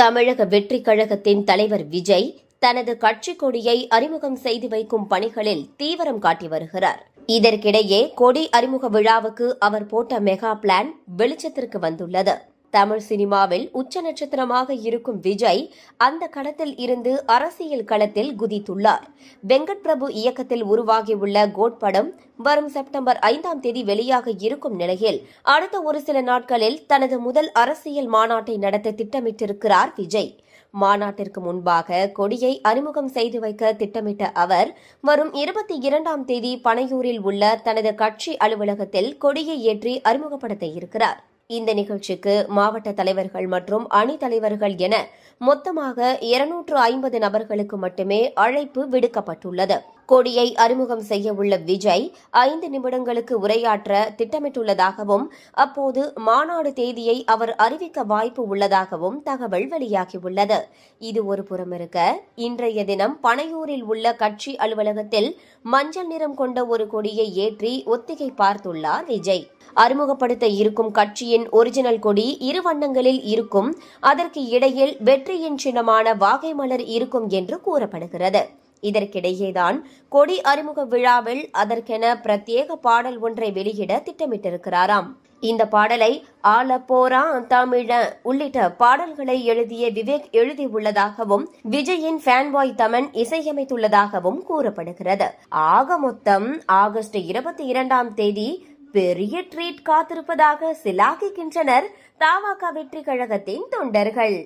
தமிழக வெற்றிக் கழகத்தின் தலைவர் விஜய் தனது கட்சி கொடியை அறிமுகம் செய்து வைக்கும் பணிகளில் தீவிரம் காட்டி வருகிறார். இதற்கிடையே கொடி அறிமுக விழாவுக்கு அவர் போட்ட மெகா பிளான் வெளிச்சத்திற்கு வந்துள்ளது. தமிழ் சினிமாவில் உச்ச நட்சத்திரமாக இருக்கும் விஜய் அந்த களத்தில் இருந்து அரசியல் களத்தில் குதித்துள்ளார். வெங்கட் பிரபு இயக்கத்தில் உருவாகியுள்ள கோட் படம் வரும் செப்டம்பர் 5ஆம் தேதி வெளியாக இருக்கும் நிலையில் அடுத்த ஒரு சில நாட்களில் தனது முதல் அரசியல் மாநாட்டை நடத்த திட்டமிட்டிருக்கிறார் விஜய். மாநாட்டிற்கு முன்பாக கொடியை அறிமுகம் செய்து வைக்க திட்டமிட்ட அவர் வரும் 22ஆம் தேதி பனையூரில் உள்ள தனது கட்சி அலுவலகத்தில் கொடியை ஏற்றி அறிமுகப்படுத்த இருக்கிறார். இந்த நிகழ்ச்சிக்கு மாவட்ட தலைவர்கள் மற்றும் அணி தலைவர்கள் என மொத்தமாக 250 நபர்களுக்கு மட்டுமே அழைப்பு விடுக்கப்பட்டுள்ளது. கொடியை அறிமுகம் செய்ய உள்ள விஜய் 5 நிமிடங்களுக்கு உரையாற்ற திட்டமிட்டுள்ளதாகவும் அப்போது மாநாடு தேதியை அவர் அறிவிக்க வாய்ப்பு உள்ளதாகவும் தகவல் வெளியாகியுள்ளது. இது ஒரு புறம் இருக்க, இன்றைய தினம் பனையூரில் உள்ள கட்சி அலுவலகத்தில் மஞ்சள் நிறம் கொண்ட ஒரு கொடியை ஏற்றி ஒத்திகை பார்த்துள்ளார் விஜய். அறிமுகப்படுத்த இருக்கும் கட்சியின் ஒரிஜினல் கொடி 2 வண்ணங்களில் இருக்கும். அதற்கு இடையில் வெற்றியின் சின்னமான வாகை மலர் இருக்கும் என்று கூறப்படுகிறது. இதற்கிடையேதான் கொடி அறிமுக விழாவில் அதற்கென பிரத்யேக பாடல் ஒன்றை வெளியிட திட்டமிட்டிருக்கிறாராம். இந்த பாடலை ஆள போரா தமிழ உள்ளிட்ட பாடல்களை எழுதிய விவேக் எழுதியுள்ளதாகவும் விஜயின் ஃபேன்பாய் தமன் இசையமைத்துள்ளதாகவும் கூறப்படுகிறது. ஆக மொத்தம் ஆகஸ்ட் 22ஆம் தேதி பெரிய ட்ரீட் காத்திருப்பதாக சிலாகிக்கின்றனர் தமாக வெற்றி கழகத்தின் தொண்டர்கள்.